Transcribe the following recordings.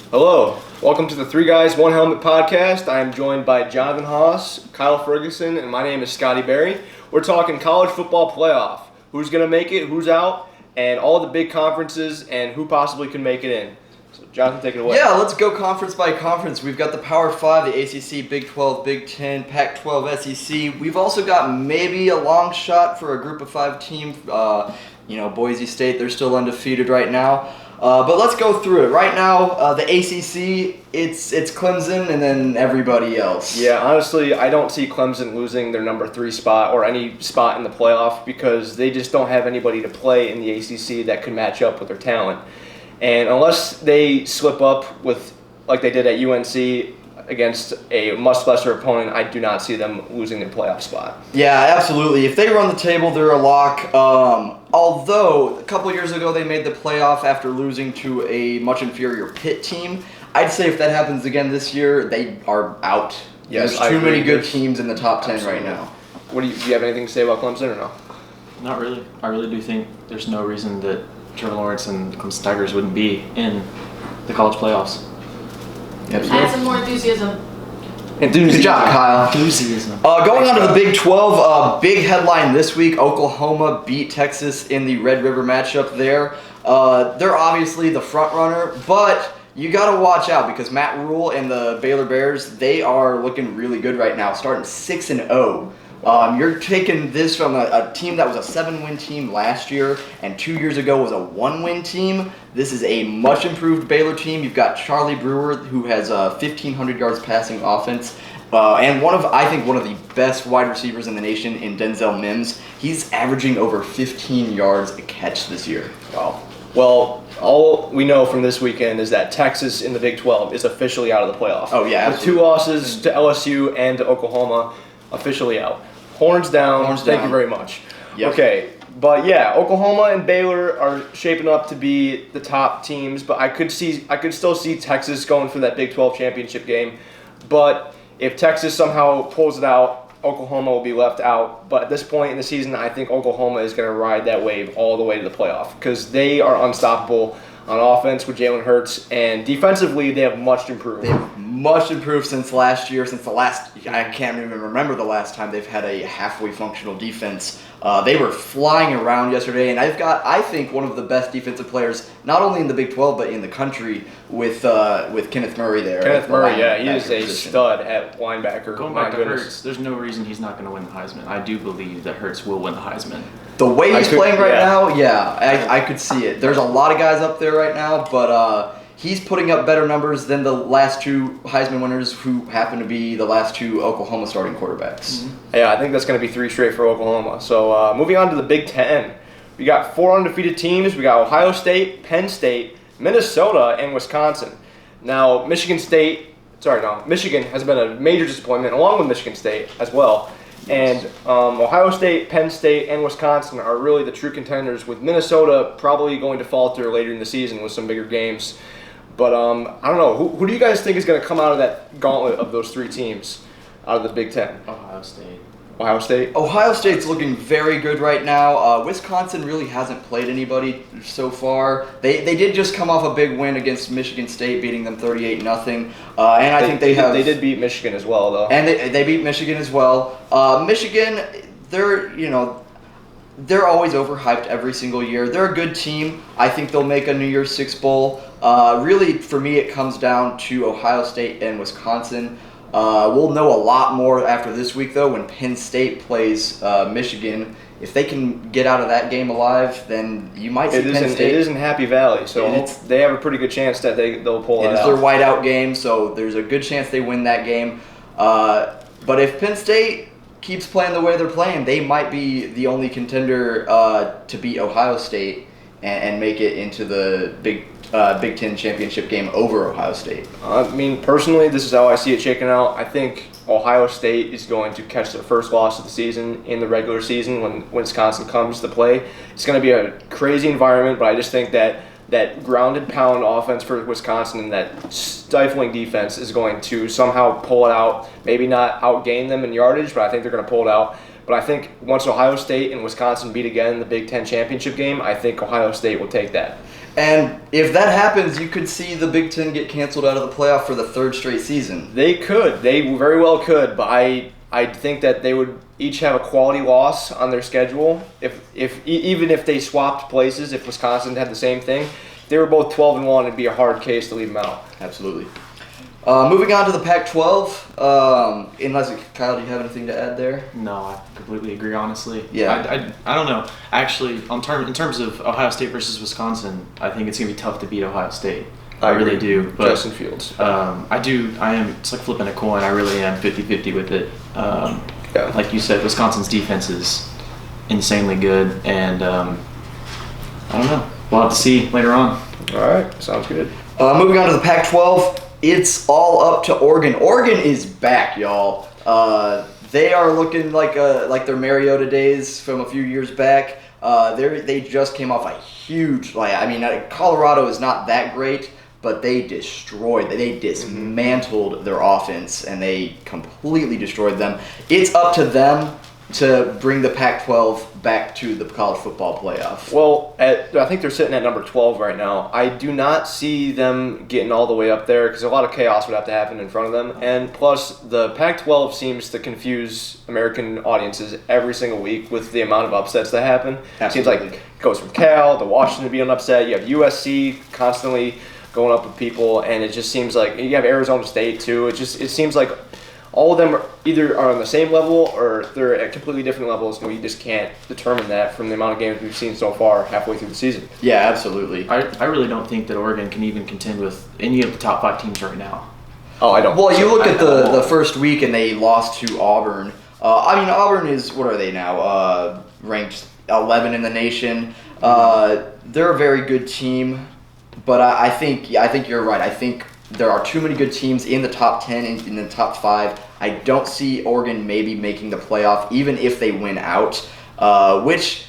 Hello, welcome to the Three Guys, One Helmet podcast. I am joined by Jonathan Haas, Kyle Ferguson, and my name is Scotty Berry. We're talking college football playoff. Who's going to make it, who's out, and all the big conferences and who possibly can make it in. So Jonathan, take it away. Yeah, let's go conference by conference. We've got the Power 5, the ACC, Big 12, Big 10, Pac-12, SEC. We've also got maybe a long shot for a Group of 5 team. Boise State, they're still undefeated right now. But let's go through it. Right now, the ACC, it's Clemson and then everybody else. Yeah, honestly, I don't see Clemson losing their number 3 spot or any spot in the playoff because they just don't have anybody to play in the ACC that could match up with their talent. And unless they slip up with like they did at UNC against a much lesser opponent, I do not see them losing their playoff spot. Yeah, absolutely. If they run the table, they're a lock. Although a couple years ago they made the playoff after losing to a much inferior Pitt team. I'd say if that happens again this year, they are out. Yes, there's too many good teams in the top 10 right now. Do you have anything to say about Clemson or no? Not really. I really do think there's no reason that Trevor Lawrence and the Clemson Tigers wouldn't be in the college playoffs. Add some more enthusiasm. Good job, Kyle. Enthusiasm. Going on to the Big 12, big headline this week, Oklahoma beat Texas in the Red River matchup there. They're obviously the front runner, but you got to watch out because Matt Rule and the Baylor Bears, they are looking really good right now, starting 6-0. You're taking this from a team that was a 7-win team last year and 2 years ago was a 1-win team. This is a much improved Baylor team. You've got Charlie Brewer, who has 1,500 yards passing offense, and I think one of the best wide receivers in the nation in Denzel Mims. He's averaging over 15 yards a catch this year. Wow. Well, all we know from this weekend is that Texas in the Big 12 is officially out of the playoff. Oh, yeah, with 2 losses to LSU and to Oklahoma, officially out. Horns down. Thank you very much. Yep. Okay, but yeah, Oklahoma and Baylor are shaping up to be the top teams, but I could still see Texas going for that Big 12 championship game. But if Texas somehow pulls it out, Oklahoma will be left out. But at this point in the season, I think Oklahoma is going to ride that wave all the way to the playoff because they are unstoppable on offense with Jalen Hurts, and defensively they have much improved. They've much improved since last year, I can't even remember the last time they've had a halfway functional defense. They were flying around yesterday, and I think, one of the best defensive players, not only in the Big 12, but in the country with Kenneth Murray there. Kenneth Murray, yeah, he is a stud at linebacker. Going back to Hurts, there's no reason he's not going to win the Heisman. I do believe that Hurts will win the Heisman. The way he's playing right now, I could see it. There's a lot of guys up there right now, but he's putting up better numbers than the last 2 Heisman winners who happen to be the last 2 Oklahoma starting quarterbacks. Mm-hmm. Yeah, I think that's going to be 3 straight for Oklahoma. So moving on to the Big 10. We got 4 undefeated teams. We got Ohio State, Penn State, Minnesota, and Wisconsin. Now, Michigan has been a major disappointment, along with Michigan State as well. And Ohio State, Penn State, and Wisconsin are really the true contenders, with Minnesota probably going to falter later in the season with some bigger games. But I don't know. Who do you guys think is going to come out of that gauntlet of those 3 teams out of the Big 10? Ohio State. Ohio State? Ohio State's looking very good right now. Wisconsin really hasn't played anybody so far. They did just come off a big win against Michigan State, beating them 38-0. And I think they did beat Michigan as well, though. And they beat Michigan as well. Michigan, they're always overhyped every single year. They're a good team. I think they'll make a New Year's Six Bowl. Really, for me, it comes down to Ohio State and Wisconsin. We'll know a lot more after this week, though, when Penn State plays Michigan. If they can get out of that game alive, then you might see Penn State. It is in Happy Valley, so they have a pretty good chance that they'll pull it out. It is their whiteout game, so there's a good chance they win that game. But if Penn State keeps playing the way they're playing, they might be the only contender to beat Ohio State and make it into the Big Ten championship game over Ohio State. I mean, personally, this is how I see it shaking out. I think Ohio State is going to catch their first loss of the season in the regular season when Wisconsin comes to play. It's going to be a crazy environment, but I just think that grounded pound offense for Wisconsin and that stifling defense is going to somehow pull it out. Maybe not outgain them in yardage, but I think they're going to pull it out. But I think once Ohio State and Wisconsin meet again in the Big Ten championship game, I think Ohio State will take that. And if that happens, you could see the Big Ten get canceled out of the playoff for the third straight season. They could. They very well could, but I think that they would each have a quality loss on their schedule. Even if they swapped places, if Wisconsin had the same thing, they were both 12-1. It'd be a hard case to leave them out. Absolutely. Moving on to the Pac-12. Unless Kyle, do you have anything to add there? No, I completely agree. Honestly, Yeah. I don't know. Actually, in terms of Ohio State versus Wisconsin, I think it's gonna be tough to beat Ohio State. I really do. But Justin Fields. I am. It's like flipping a coin. I really am 50-50 with it. Yeah. Like you said, Wisconsin's defense is insanely good, and I don't know. We'll have to see later on. All right, sounds good. Moving on to the Pac-12. It's all up to Oregon. Oregon is back, y'all. They are looking like their Mariota days from a few years back. They just came off a huge, Colorado is not that great, but they dismantled their offense, and they completely destroyed them. It's up to them to bring the Pac-12 back to the college football playoff. Well, I think they're sitting at number 12 right now. I do not see them getting all the way up there because a lot of chaos would have to happen in front of them. And plus, the Pac-12 seems to confuse American audiences every single week with the amount of upsets that happen. It seems like it goes from Cal to Washington being upset. You have USC constantly going up with people, and it just seems like you have Arizona State too. It seems like all of them are either on the same level or they're at completely different levels, and we just can't determine that from the amount of games we've seen so far halfway through the season. Yeah, absolutely. I really don't think that Oregon can even contend with any of the top 5 teams right now. Oh, I don't. Well, you look at the first week and they lost to Auburn. Auburn is, what are they now? Ranked 11 in the nation. They're a very good team, but I think you're right. I think there are too many good teams in the top 10 and in the top 5. I don't see Oregon maybe making the playoff, even if they win out, which,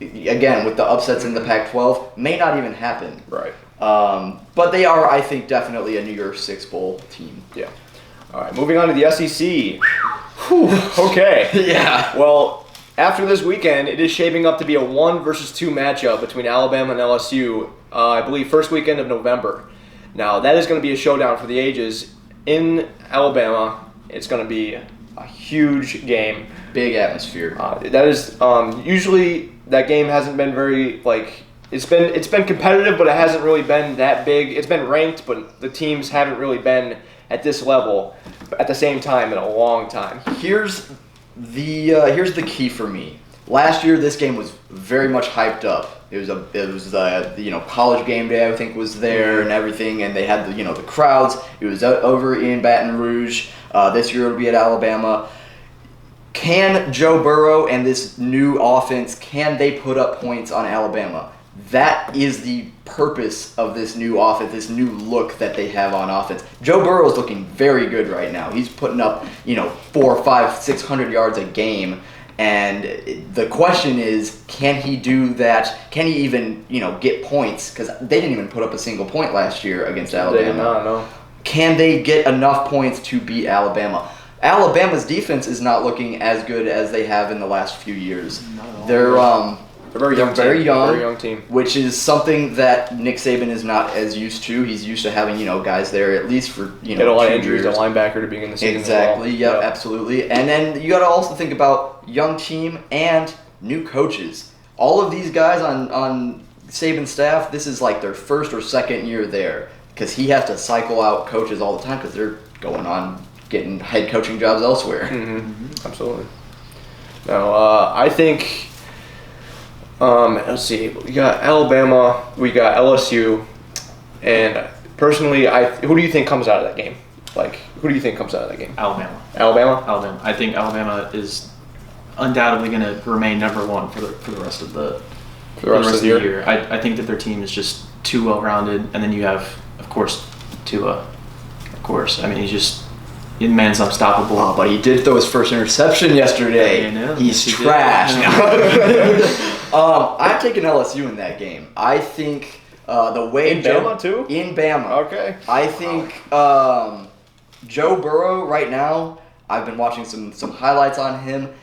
again, with the upsets in the Pac-12, may not even happen. Right. But they are, I think, definitely a New Year's Six Bowl team. Yeah. All right, moving on to the SEC. Whew, okay. Yeah. Well, after this weekend, it is shaping up to be a 1 versus 2 matchup between Alabama and LSU, I believe first weekend of November. Now, that is going to be a showdown for the ages. In Alabama, it's going to be a huge game. Big atmosphere. That is usually that game hasn't been very it's been competitive, but it hasn't really been that big. It's been ranked, but the teams haven't really been at this level at the same time in a long time. Here's the key for me. Last year, this game was very much hyped up. It was college game day, I think, was there and everything, and they had the crowds. It was over in Baton Rouge. This year it'll be at Alabama. Can Joe Burrow and this new offense, can they put up points on Alabama? That is the purpose of this new offense, this new look that they have on offense. Joe Burrow is looking very good right now. He's putting up 400, 500, 600 yards a game. And the question is, can he do that? Can he even, get points? Because they didn't even put up a single point last year against Alabama. They did not, no. Can they get enough points to beat Alabama? Alabama's defense is not looking as good as they have in the last few years. They're very young team, which is something that Nick Saban is not as used to. He's used to having guys there at least for had a lot of injuries at linebacker to begin the season. Exactly. As well. Yep. Absolutely. And then you got to also think about young team and new coaches. All of these guys on Saban's staff, this is like their first or second year there because he has to cycle out coaches all the time because they're going on getting head coaching jobs elsewhere. Mm-hmm. Absolutely. Now, I think. Let's see. We got Alabama. We got LSU, and personally, who do you think comes out of that game? Who do you think comes out of that game? Alabama. Alabama. I think Alabama is undoubtedly going to remain number 1 for the rest of the rest of the year. I think that their team is just too well rounded, and then you have, of course, Tua. Of course, I mean the man's unstoppable. Oh, but he did throw his first interception yesterday. I know. He's Yes, he trash. did. I've taken LSU in that game. I think the way in Bama too. In Bama. Okay. I think Joe Burrow right now. I've been watching some highlights on him.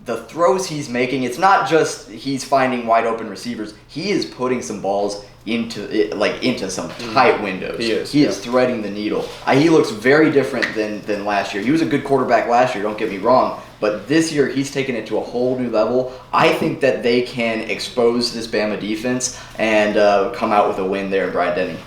the throws he's making, it's not just he's finding wide open receivers. He is putting some balls into some tight windows. He is threading the needle. He looks very different than last year. He was a good quarterback last year, don't get me wrong, but this year he's taken it to a whole new level. I think that they can expose this Bama defense and come out with a win there in Bryant-Denny.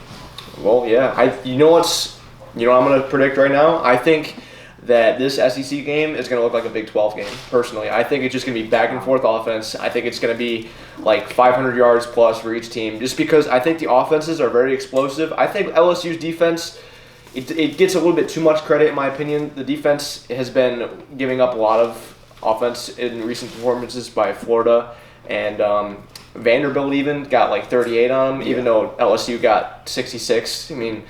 Well, yeah. You know what I'm going to predict right now? I think that this SEC game is going to look like a Big 12 game, personally. I think it's just going to be back and forth offense. I think it's going to be like 500 yards plus for each team, just because I think the offenses are very explosive. I think LSU's defense, it gets a little bit too much credit, in my opinion. The defense has been giving up a lot of offense in recent performances by Florida, and Vanderbilt even got like 38 on them, even though LSU got 66. I mean,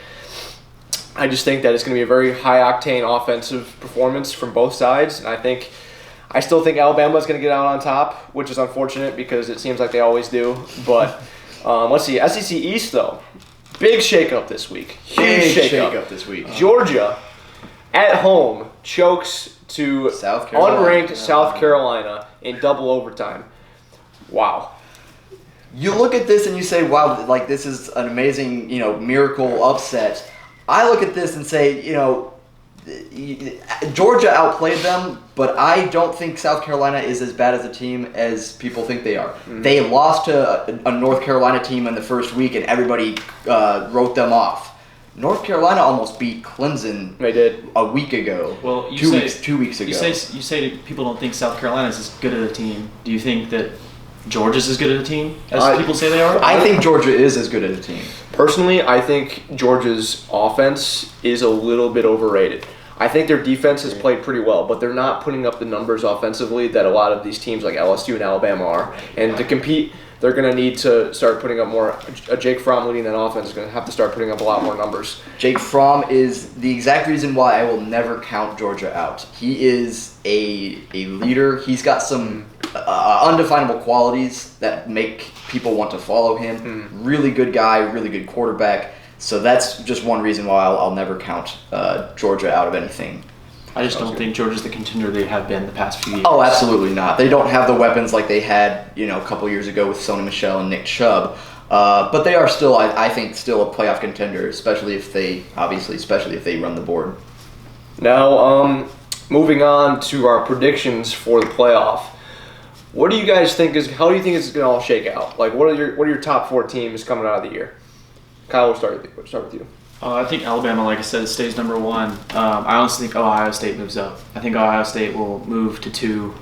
I just think that it's going to be a very high-octane offensive performance from both sides, and I still think Alabama's going to get out on top, which is unfortunate because it seems like they always do. But let's see, SEC East though, big shakeup this week. Huge shakeup this week. Georgia at home chokes to unranked South Carolina in double overtime. Wow. You look at this and you say, wow, like this is an amazing, miracle upset. I look at this and say, Georgia outplayed them, but I don't think South Carolina is as bad as a team as people think they are. Mm-hmm. They lost to a North Carolina team in the first week, and everybody wrote them off. North Carolina almost beat Clemson. They did a week ago. Well, 2 weeks ago. You say people don't think South Carolina is as good of a team. Do you think that Georgia's as good at a team as people say they are? I think Georgia is as good at a team. Personally, I think Georgia's offense is a little bit overrated. I think their defense has played pretty well, but they're not putting up the numbers offensively that a lot of these teams like LSU and Alabama are. And to compete, they're going to need to start putting up more. Jake Fromm leading that offense is going to have to start putting up a lot more numbers. Jake Fromm is the exact reason why I will never count Georgia out. He is a leader. He's got some undefinable qualities that make people want to follow him. Really good guy, really good quarterback. So that's just one reason why I'll never count Georgia out of anything. I just don't think Georgia's the contender they have been the past few years. Oh, absolutely not. They don't have the weapons like they had, a couple years ago with Sony Michel and Nick Chubb. But they are still, I think, still a playoff contender, especially if they run the board. Now, moving on to our predictions for the playoff. How do you think it's going to all shake out? Like, what are your top 4 teams coming out of the year? Kyle, we'll start with you. I think Alabama, like I said, stays number 1. I honestly think Ohio State moves up. I think Ohio State will move to 2.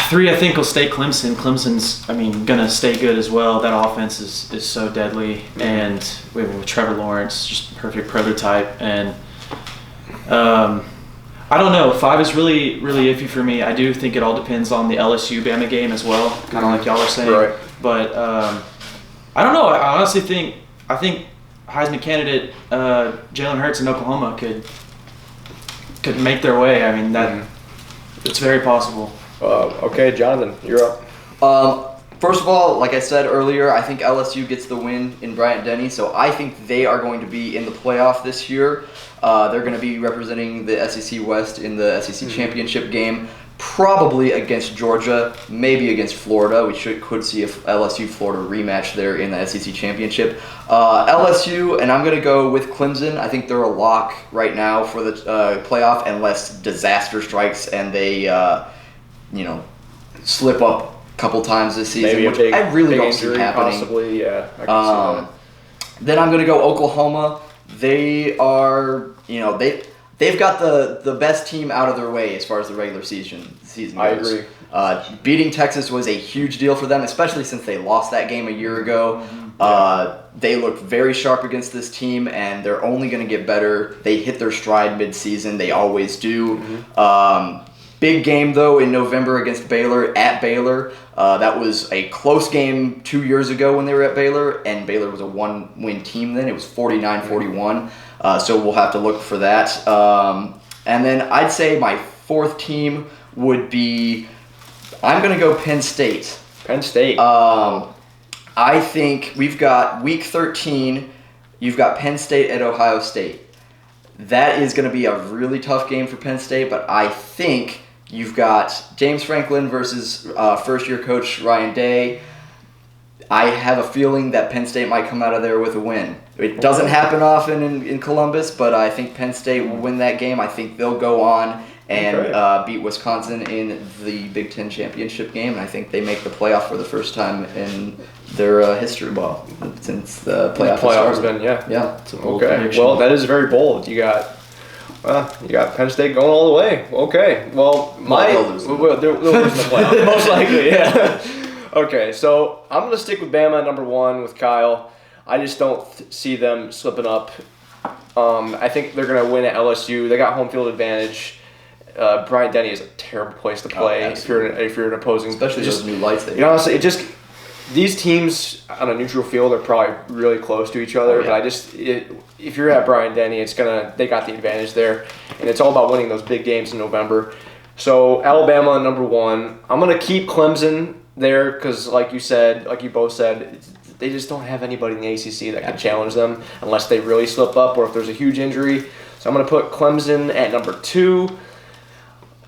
3, I think, will stay Clemson. Clemson's, gonna stay good as well. That offense is so deadly, and with Trevor Lawrence, just perfect prototype. And I don't know. 5 is really, really iffy for me. I do think it all depends on the LSU-Bama game as well, kind of like y'all are saying. Right. But I don't know. I honestly think Heisman candidate Jalen Hurts in Oklahoma could make their way. It's very possible. Okay, Jonathan, you're up. First of all, like I said earlier, I think LSU gets the win in Bryant-Denny, so I think they are going to be in the playoff this year. They're going to be representing the SEC West in the SEC Championship game, probably against Georgia, maybe against Florida. We could see a LSU-Florida rematch there in the SEC Championship. LSU, and I'm going to go with Clemson. I think they're a lock right now for the playoff unless disaster strikes and they, slip up a couple times this season, which I really don't see happening. Possibly, yeah. I can see that. Then I'm going to go Oklahoma. They are, they've got the best team out of their way as far as the regular season goes. I agree. Beating Texas was a huge deal for them, especially since they lost that game a year ago. They looked very sharp against this team, and they're only going to get better. They hit their stride mid-season. They always do. Big game, though, in November against Baylor, at Baylor. That was a close game 2 years ago when they were at Baylor, and Baylor was a one-win team then. It was 49-41, so we'll have to look for that. And then I'd say my 4th team would be, I'm going to go Penn State. Penn State. I think we've got Week 13, you've got Penn State at Ohio State. that is going to be a really tough game for Penn State, but I think you've got James Franklin versus first-year coach Ryan Day. I have a feeling that Penn State might come out of there with a win. It doesn't happen often in Columbus, but I think Penn State will win that game. I think they'll go on and beat Wisconsin in the Big Ten championship game, and I think they make the playoff for the first time in their history, since the playoff has been, yeah. It's a bold Okay, prediction. well, that is very bold. You got Penn State going all the way. Okay, well, they'll lose they'll lose in the playoff, most likely, yeah. Okay, so I'm going to stick with Bama at number 1 with Kyle. I just don't see them slipping up. I think they're going to win at LSU. They got home field advantage. Bryant-Denny is a terrible place to play if you're an opposing. Especially those new lights. Honestly, these teams on a neutral field are probably really close to each other. But if you're at Bryant-Denny, they got the advantage there, and it's all about winning those big games in November. So Alabama at number 1. I'm gonna keep Clemson there because, like you both said, they just don't have anybody in the ACC that can challenge them unless they really slip up or if there's a huge injury. So I'm gonna put Clemson at number 2.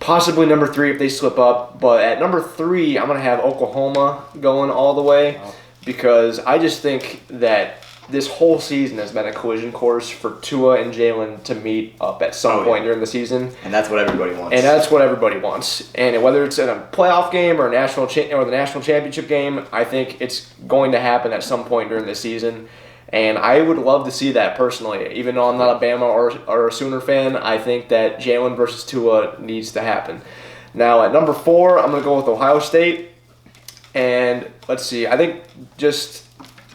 Possibly number 3 if they slip up. But at number 3, I'm going to have Oklahoma going all the way because I just think that this whole season has been a collision course for Tua and Jalen to meet up at some point during the season. And that's what everybody wants. And whether it's in a playoff game or the national championship game, I think it's going to happen at some point during the season. And I would love to see that personally. Even though I'm not a Bama or a Sooner fan, I think that Jalen versus Tua needs to happen. Now, at number 4, I'm going to go with Ohio State. And let's see. I think just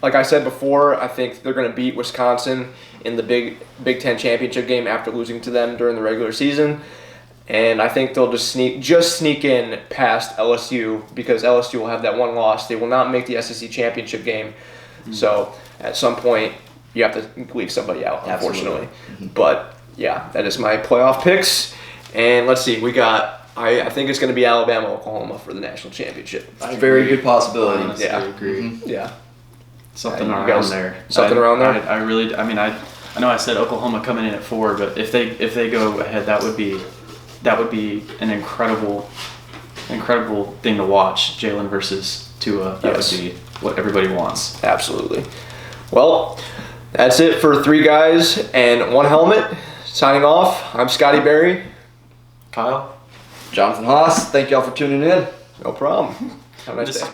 like I said before, I think they're going to beat Wisconsin in the Big Ten championship game after losing to them during the regular season. And I think they'll just sneak in past LSU because LSU will have that one loss. They will not make the SEC championship game. So at some point, you have to leave somebody out, unfortunately. But, yeah, that is my playoff picks. And let's see, I think it's going to be Alabama, Oklahoma for the national championship. Very good possibility. I honestly agree. Yeah. Something around there. I know I said Oklahoma coming in at 4, but if they go ahead, that would be an incredible thing to watch. Jalen versus Tua. That would be what everybody wants. Absolutely. Well, that's it for 3 guys and 1 helmet. Signing off, I'm Scotty Berry. Kyle? Jonathan Haas, thank y'all for tuning in. No problem. Have a nice day.